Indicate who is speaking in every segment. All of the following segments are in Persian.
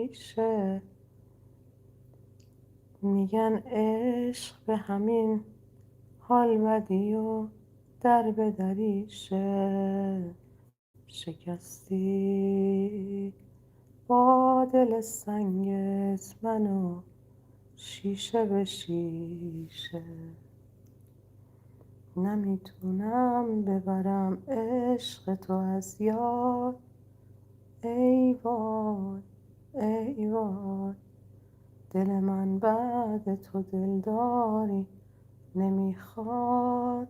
Speaker 1: ریشه. میگن عشق به همین حال بدی و در به دریشه. شکستی با دل سنگت منو شیشه به شیشه. نمیتونم ببرم عشق تو از یاد. ای وای ای وای، دل من بعد تو دلداری نمیخواد.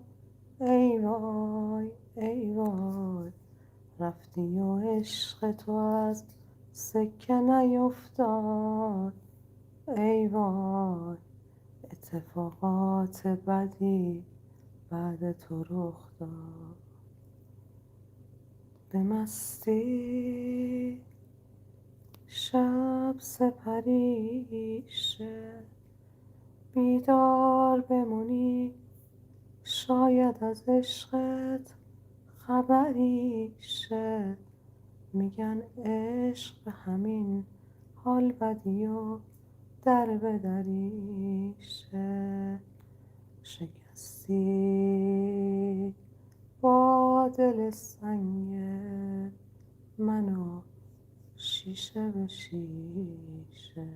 Speaker 1: ای وای ای وای، رفتی و عشق تو از سکه نیفتاد. ای وای، اتفاقات بدی بعد تو رخ داد. به مستی شب سپریشه، بیدار بمونی شاید از عشقت خبریشه. میگن عشق به همین حال بدی و در به دریشه. شکستی با دل سنگ منو شیشه به شیشه.